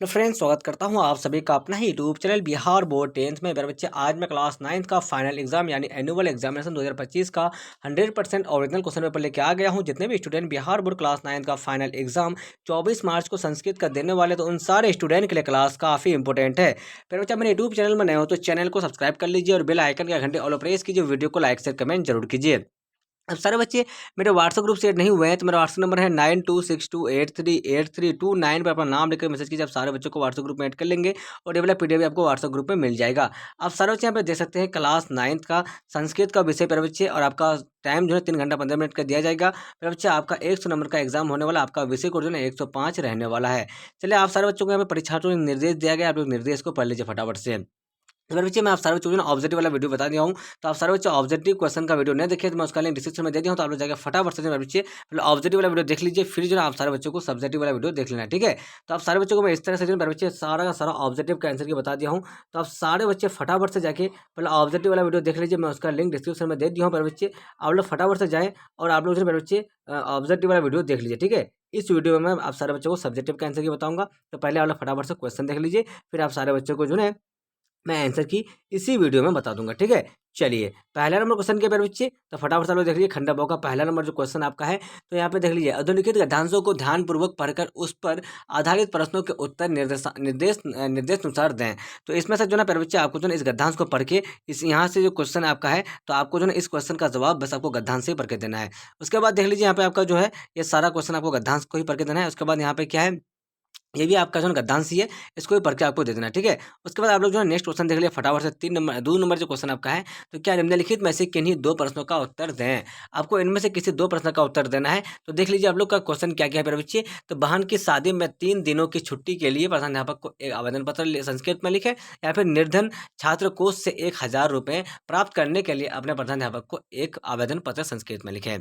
Hello friends, स्वागत करता हूं आप सभी का अपना ही YouTube channel Bihar board 10th में। मेरे बच्चे, आज मैं क्लास 9th का फाइनल एग्जाम यानी एनुअल एग्जामिनेशन 2025 का 100% ओरिजिनल क्वेश्चन पेपर लेके आ गया हूं। जितने भी student Bihar board class 9th का फाइनल एग्जाम 24 मार्च को संस्कृत का देने वाले, तो उन सारे स्टूडेंट के लिए क्लास काफ़ी इंपॉर्टेंट है। फिर बच्चा, मेरे यूट्यूब चैनल में नए हो तो चैनल को सब्सक्राइब कर लीजिए और बेल आइकन का घंटे ऑल प्रेस कीजिए। वीडियो को लाइक शेयर कमेंट जरूर कीजिए। अब सारे बच्चे मेरे व्हाट्सएप ग्रुप से ऐड नहीं हुए हैं तो मेरा व्हाट्सएप नंबर है 9262838329 पर अपना नाम लिखकर मैसेज कीजिए। आप सारे बच्चों को व्हाट्सएप ग्रुप में ऐड कर लेंगे और ये वाला पीडीएफ भी आपको व्हाट्सएप ग्रुप में मिल जाएगा। आप सारे बच्चे यहाँ पे देख सकते हैं क्लास 9th का संस्कृत का विषय पर बच्चे, और आपका टाइम जो है 3 घंटा 15 मिनट का दिया जाएगा। फिर बच्चे, आपका 100 नंबर का एग्जाम होने वाला, आपका विषय कोड जो है 105 रहने वाला है। चलिए, आप सारे बच्चों को यहाँ पे परीक्षार्थियों को निर्देश दिया गया, आप लोग निर्देश को पढ़ लीजिए फटाफट से। तो मेरे बच्चे, मैं आप सारे बच्चों को ना ऑब्जेक्टिव वाला वीडियो बता दिया हूँ। तो आप सारे बच्चे ऑब्जेक्टिव क्वेश्चन का वीडियो नहीं देखे तो मैं उसका लिंक डिस्क्रिप्शन में दे दिया हूँ, तो आप लोग जाकर फटाफट से मेरे बच्चे पहले ऑब्जेक्टिव वाला वीडियो देख लीजिए, फिर जो है आप सारे बच्चों को सब्जेक्टिव वाला वीडियो देख लेना है, ठीक है। तो आप सारे बच्चों को मैं इस तरह से जो है मेरे बच्चे सारा का सारा ऑब्जेक्टिव का आंसर की बता दिया हूँ। तो आप सारे बच्चे फटाफट से जाके पहले ऑब्जेक्टिव वाला वीडियो देख लीजिए, मैं उसका लिंक डिस्क्रिप्शन में दे दिया हूँ। मेरे बच्चे, आप लोग फटाफट से जाएँ और आप लोग जो है मेरे बच्चे ऑब्जेक्टिव वाला वीडियो देख लीजिए, ठीक है। इस वीडियो में मैं आप सारे बच्चों को सब्जेक्टिव का आंसर की बताऊंगा, तो पहले आप लोग फटाफट से क्वेश्चन देख लीजिए, फिर आप सारे बच्चों को जो है मैं आंसर की इसी वीडियो में बता दूंगा, ठीक है। चलिए, पहला नंबर क्वेश्चन क्या है मेरे बच्चे, तो फटाफट से लोग देख लीजिए। खंडा भाव का पहला नंबर जो क्वेश्चन आपका है, तो यहाँ पे देख लीजिए, अधोलिखित गद्यांशों को ध्यानपूर्वक पढ़कर उस पर आधारित प्रश्नों के उत्तर निर्देशानुसार दें। तो इसमें से जो ना मेरे बच्चे, आपको जो ना इस गद्यांश को पढ़ के, इस यहाँ से जो क्वेश्चन आपका है, तो आपको जो ना इस क्वेश्चन का जवाब बस आपको गद्यांश से ही पढ़ के देना है। उसके बाद देख लीजिए, यहाँ पे आपका जो है ये सारा क्वेश्चन आपको गद्यांश को ही पढ़ के देना है। उसके बाद यहाँ पे क्या है, ये भी आपका जो है गद्यांश ही है, इसको भी पढ़ के आपको दे देना, ठीक है। उसके बाद आप लोग जो है नेक्स्ट क्वेश्चन देख लिया फटाफट से। 2 नंबर जो क्वेश्चन आपका है, तो क्या निम्नलिखित में से किन्हीं 2 प्रश्नों का उत्तर दें। आपको इनमें से किसी 2 प्रश्न का उत्तर देना है। तो देख लीजिए आप लोग का क्वेश्चन क्या क्या है मेरे बच्चे। तो बहन की शादी में 3 दिनों की छुट्टी के लिए प्रधानाध्यापक को एक आवेदन पत्र संस्कृत में लिखे, या फिर निर्धन छात्र कोष से 1000 रुपये प्राप्त करने के लिए अपने प्रधानाध्यापक को एक आवेदन पत्र संस्कृत में लिखे,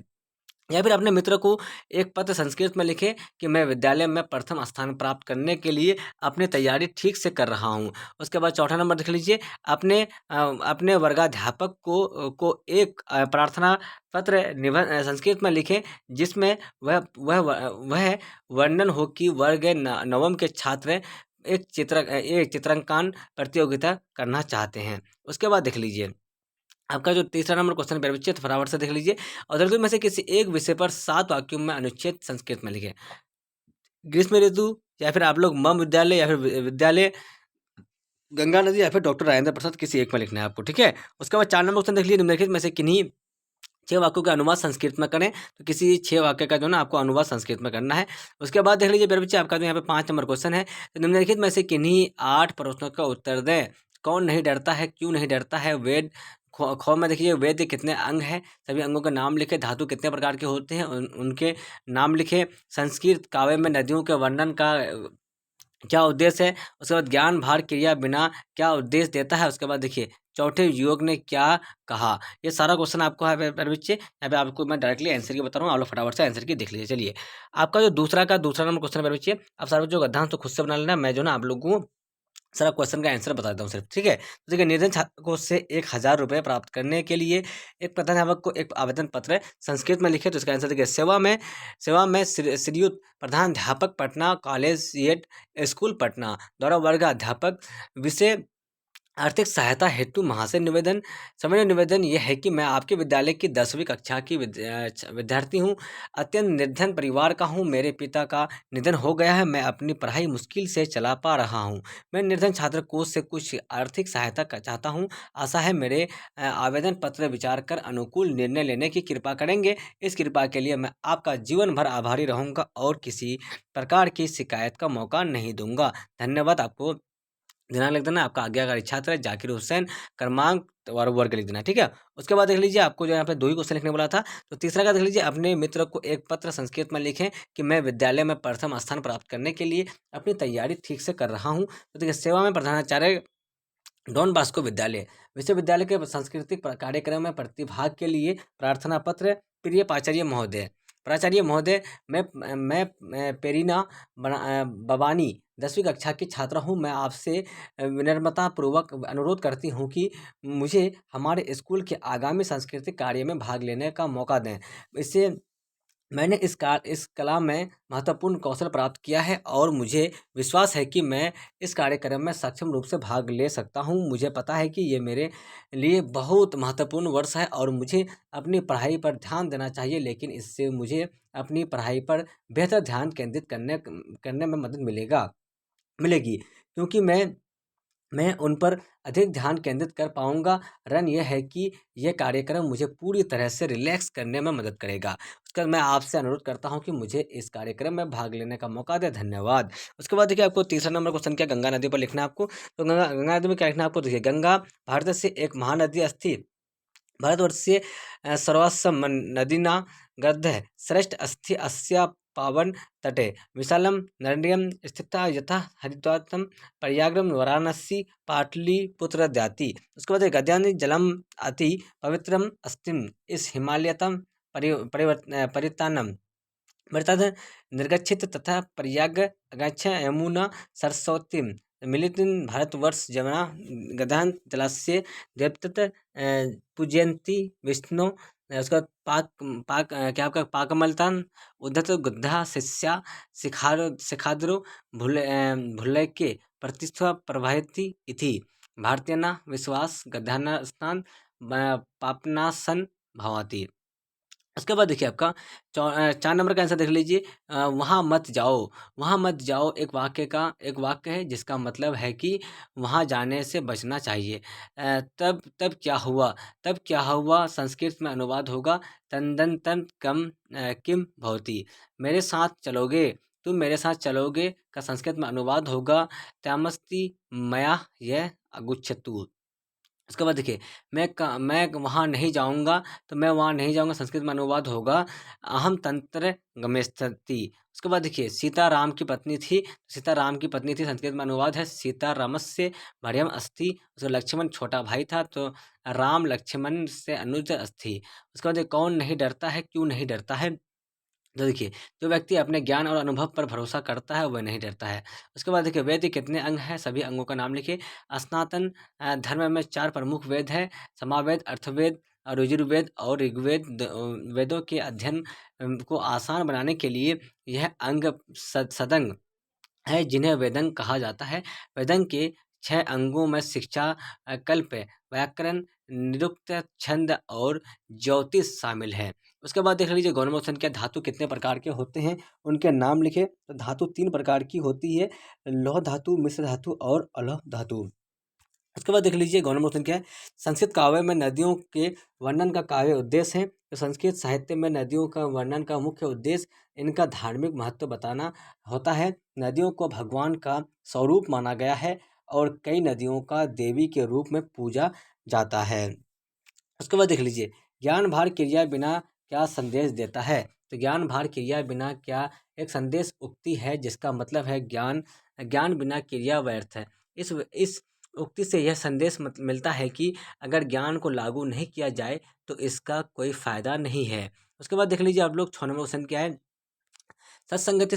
या फिर अपने मित्र को एक पत्र संस्कृत में लिखे कि मैं विद्यालय में प्रथम स्थान प्राप्त करने के लिए अपनी तैयारी ठीक से कर रहा हूँ। उसके बाद चौथा नंबर देख लीजिए, अपने वर्गाध्यापक को एक प्रार्थना पत्र संस्कृत में लिखे, जिसमें वह वर्णन हो कि वर्ग नवम के छात्र एक चित्रांकन प्रतियोगिता करना चाहते हैं। उसके बाद देख लीजिए, आपका जो तीसरा नंबर क्वेश्चन है बच्चे, तो फटाफट से देख लीजिए। उद्धृतों में से किसी एक विषय पर 7 वाक्यों में अनुच्छेद संस्कृत में लिखें। ग्रीष्म ऋतु, या फिर आप लोग मम विद्यालय, या फिर विद्यालय गंगा नदी, या फिर डॉक्टर राजेंद्र प्रसाद, किसी एक में लिखना है आपको, ठीक है। उसके बाद 4 नंबर क्वेश्चन देख लीजिए, निम्नलिखित में से किन्हीं 6 वाक्यों का अनुवाद संस्कृत में करें। तो किसी 6 वाक्य का जो ना आपको अनुवाद संस्कृत में करना है। उसके बाद देख लीजिए मेरे बच्चे, आपका जो यहाँ पे 5 नंबर क्वेश्चन है, तो निम्नलिखित में से किन्हीं 8 प्रश्नों का उत्तर दें। कौन नहीं डरता है, क्यों नहीं डरता है, वेद खो में देखिए, वेद के कितने अंग हैं, सभी अंगों के नाम लिखे, धातु कितने प्रकार के होते हैं उनके नाम लिखे, संस्कृत काव्य में नदियों के वर्णन का क्या उद्देश्य है। उसके बाद ज्ञान भार क्रिया बिना क्या उद्देश्य देता है। उसके बाद देखिए, चौथे युग ने क्या कहा। ये सारा क्वेश्चन आपको है मेरे बच्चे, यहाँ पे आपको मैं डायरेक्टली आंसर की बता रहा हूँ, आप लोग फटाफट से आंसर की देख लीजिए। चलिए, आपका जो दूसरा नंबर क्वेश्चन है मेरे बच्चे, आप सारे बच्चों का गद्यांश तो खुद से बना लेना, मैं जो ना आप लोगों को सारा क्वेश्चन का आंसर बता देता हूँ सिर्फ, ठीक है। तो देखिए, निर्धन छात्र को से 1000 रुपये प्राप्त करने के लिए एक प्रधानाध्यापक को एक आवेदन पत्र संस्कृत में लिखे। तो इसका आंसर देखिए, सेवा में श्रीयुत प्रधानाध्यापक पटना कॉलेजिएट स्कूल पटना द्वारा वर्गाध्यापक विषय आर्थिक सहायता हेतु महाशय निवेदन। सामान्य निवेदन यह है कि मैं आपके विद्यालय की 10वीं कक्षा की विद्यार्थी हूँ, अत्यंत निर्धन परिवार का हूँ, मेरे पिता का निधन हो गया है, मैं अपनी पढ़ाई मुश्किल से चला पा रहा हूँ, मैं निर्धन छात्र कोष से कुछ आर्थिक सहायता चाहता हूँ, आशा है मेरे आवेदन पत्र विचार कर अनुकूल निर्णय लेने की कृपा करेंगे। इस कृपा के लिए मैं आपका जीवन भर आभारी रहूँगा और किसी प्रकार की शिकायत का मौका नहीं दूंगा। धन्यवाद। आपको दिनांक लिख देना, आपका आज्ञाकारी छात्र है जाकिर हुसैन, क्रमांक और वर्ग लिख देना, ठीक है। उसके बाद देख लीजिए, आपको जो यहाँ पे 2 ही क्वेश्चन लिखने बोला था, तो तीसरा का देख लीजिए, अपने मित्र को एक पत्र संस्कृत में लिखें कि मैं विद्यालय में प्रथम स्थान प्राप्त करने के लिए अपनी तैयारी ठीक से कर रहा हूँ। तो देखिए, सेवा में प्रधानाचार्य डॉन बास्को विद्यालय विश्वविद्यालय के सांस्कृतिक कार्यक्रम में प्रतिभाग के लिए प्रार्थना पत्र। प्रिय प्राचार्य महोदय, मैं पेरीना बबानी 10वीं कक्षा की छात्रा हूँ। मैं आपसे विनम्रतापूर्वक अनुरोध करती हूँ कि मुझे हमारे स्कूल के आगामी सांस्कृतिक कार्य में भाग लेने का मौका दें। इससे मैंने इस कला में महत्वपूर्ण कौशल प्राप्त किया है और मुझे विश्वास है कि मैं इस कार्यक्रम में सक्षम रूप से भाग ले सकता हूँ। मुझे पता है कि ये मेरे लिए बहुत महत्वपूर्ण वर्ष है और मुझे अपनी पढ़ाई पर ध्यान देना चाहिए, लेकिन इससे मुझे अपनी पढ़ाई पर बेहतर ध्यान केंद्रित करने में मदद मिलेगी, क्योंकि मैं उन पर अधिक ध्यान केंद्रित कर पाऊँगा। रन ये है कि ये कार्यक्रम मुझे पूरी तरह से रिलैक्स करने में मदद करेगा। उसके बाद मैं आपसे अनुरोध करता हूँ कि मुझे इस कार्यक्रम में भाग लेने का मौका दें। धन्यवाद। उसके बाद देखिए आपको तीसरा नंबर क्वेश्चन क्या गंगा नदी पर लिखना है आपको। तो गंगा गंगा नदी में क्या लिखना है आपको, देखिए गंगा भारत से एक महानदी भारतवर्षीय सर्वास्सम नदीना गर्दः श्रेष्ठ अस्ति अस्या पावन तटे विशालं नरण्यं स्थिता यथा हरिद्वारं प्रयागं वाराणसी पाटलिपुत्रद्याति। उसके बाद गद्यानि जलम अति पवित्रम अस्तिम इस हिमालयतम परितानम मृतः निर्गच्छित तथा प्रयाग अगच्छ यमुना सरस्वतीं मिलितं भारतवर्ष जमुना गदान् जलस्य देवतत् पूजयन्ति विष्णु। उसका पाक पाक क्या आपका पाकमलतान उद्धत गुद्धा शिष्या शिखाद्रो भुल्लैके प्रतिष्ठा प्रभाति इति भारतीयना विश्वास गद्याना स्नान पापनाशन भवति। उसके बाद देखिए आपका 4 नंबर का आंसर देख लीजिए। वहाँ मत जाओ। वहाँ मत जाओ एक वाक्य है जिसका मतलब है कि वहाँ जाने से बचना चाहिए। तब क्या हुआ, संस्कृत में अनुवाद होगा तदनन्तरं किम भवति। मेरे साथ चलोगे, तुम मेरे साथ चलोगे का संस्कृत में अनुवाद होगा त्यामस्ति मया यह अगुच्छतु। उसके बाद देखिए मैं वहाँ नहीं जाऊँगा, तो मैं वहाँ नहीं जाऊँगा संस्कृत में अनुवाद होगा अहम तंत्र गमिष्यति। उसके बाद देखिए सीता राम की पत्नी थी, संस्कृत में अनुवाद है सीतारामस्य भार्यम अस्ति। उसका लक्ष्मण छोटा भाई था, तो राम लक्ष्मण से अनुज अस्ति। उसके बाद कौन नहीं डरता है, क्यों नहीं डरता है, तो देखिए जो व्यक्ति अपने ज्ञान और अनुभव पर भरोसा करता है वह नहीं डरता है। उसके बाद देखिए वेद के कितने अंग हैं, सभी अंगों का नाम लिखिए। सनातन धर्म में 4 प्रमुख वेद हैं, समावेद, अर्थवेद और यजुर्वेद और ऋग्वेद। वेदों के अध्ययन को आसान बनाने के लिए यह अंग सदंग है जिन्हें वेदंग कहा जाता है। वेदंग के 6 अंगों में शिक्षा, कल्प, व्याकरण, निरुक्त, छंद और ज्योतिष शामिल है। उसके बाद देख लीजिए गौरमोत्सन क्या धातु कितने प्रकार के होते हैं, उनके नाम लिखे। तो धातु 3 प्रकार की होती है, लौह धातु, मिश्र धातु और अलौह धातु। उसके बाद देख लीजिए गौरमोत्सन क्या है। संस्कृत काव्य में नदियों के वर्णन का काव्य उद्देश्य है। तो संस्कृत साहित्य में नदियों का वर्णन का मुख्य उद्देश्य इनका धार्मिक महत्व बताना होता है। नदियों को भगवान का स्वरूप माना गया है और कई नदियों का देवी के रूप में पूजा जाता है। उसके बाद देख लीजिए ज्ञान भार क्रिया बिना क्या संदेश देता है। तो ज्ञान भार क्रिया बिना क्या एक संदेश उक्ति है जिसका मतलब है ज्ञान ज्ञान बिना क्रिया व्यर्थ है। इस उक्ति से यह संदेश मिलता है कि अगर ज्ञान को लागू नहीं किया जाए तो इसका कोई फायदा नहीं है। उसके बाद देख लीजिए आप लोग 6 नंबर क्वेश्चन क्या है। सत्संगति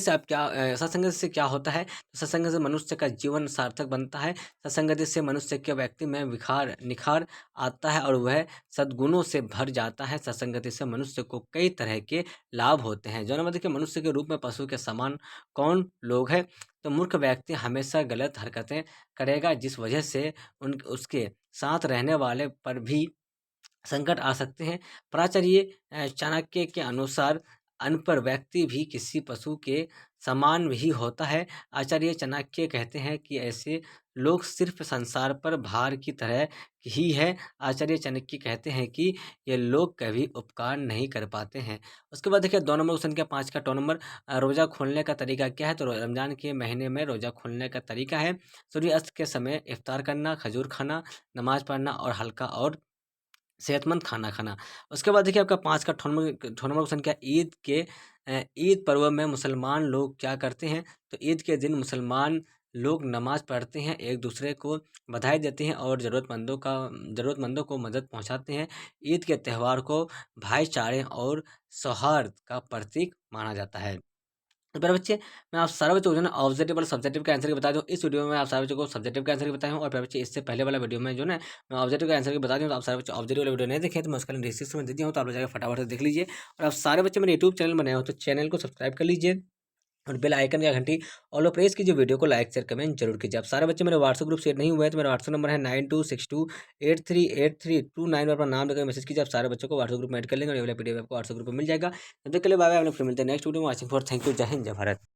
से क्या होता है, तो सत्संग से मनुष्य का जीवन सार्थक बनता है। सत्संगति से मनुष्य के व्यक्ति में निखार आता है और वह सद्गुणों से भर जाता है। सत्संगति से मनुष्य को कई तरह के लाभ होते हैं। जो देखिए मनुष्य के रूप में पशु के समान कौन लोग हैं, तो मूर्ख व्यक्ति हमेशा गलत हरकतें करेगा जिस वजह से उसके साथ रहने वाले पर भी संकट आ सकते हैं। प्राचार्य चाणक्य के अनुसार अनपढ़ व्यक्ति भी किसी पशु के समान ही होता है। आचार्य चाणक्य कहते हैं कि ऐसे लोग सिर्फ संसार पर भार की तरह ही है। आचार्य चाणक्य कहते हैं कि ये लोग कभी उपकार नहीं कर पाते हैं। उसके बाद देखिए 2 नंबर क्वेश्चन क्या 5 का 2 नंबर रोज़ा खोलने का तरीका क्या है। तो रमजान के महीने में रोज़ा खोलने का तरीका है सूर्य अस्त के समय इफ्तार करना, खजूर खाना, नमाज पढ़ना और हल्का और सेहतमंद खाना खाना। उसके बाद देखिए आपका 5 का ठो नंबर क्वेश्चन क्या है, ईद पर्व में मुसलमान लोग क्या करते हैं। तो ईद के दिन मुसलमान लोग नमाज पढ़ते हैं, एक दूसरे को बधाई देते हैं और ज़रूरतमंदों को मदद पहुंचाते हैं। ईद के त्यौहार को भाईचारे और सौहार्द का प्रतीक माना जाता है। तो प्यारे बच्चे, मैं आप सारे बच्चों को जो है ना ऑब्जेक्टिव और सब्जेक्टिव के आंसर की बता दूँ। इस वीडियो में आप सारे बच्चों को सब्जेक्टिव के आंसर की बताया हूँ, और प्यारे बच्चे इससे पहले वाला वीडियो में जो है ना मैं ऑब्जेक्टिव के आंसर की बता दूँ। तो आप सारे बच्चे ऑब्जेक्टिव वाला वीडियो नहीं देखे तो मैं उसका लिंक डिस्क्रिप्शन में दे दिया हूँ, तो आप लोग जाकर फटाफट से देख लीजिए। और आप सारे बच्चे मेरे यूट्यूब चैनल बनाए हो तो चैनल को सब्सक्राइब कर लीजिए, और बेल आइकन या घंटी ऑल प्रेस कीजिए। वीडियो को लाइक शेयर कमेंट जरूर कीजिए। आप सारे बच्चे मेरे व्हाट्सएप ग्रुप शेयर नहीं हुए हैं तो मेरा व्हाट्सएप नंबर है 9262838329 पर अपना नाम देकर मैसेज कीजिए। आप सारे बच्चों को व्हाट्सएप ग्रुप में ऐड कर लेंगे, और ये वाला पीडीएफ आपको व्हाट्सएप ग्रुप में मिल जाएगा। तब तक के लिए बाय बाय। हम लोग फिर मिलते हैं नेक्स्ट वीडियो में। Watching for thank you. जय हिंद, जय भारत।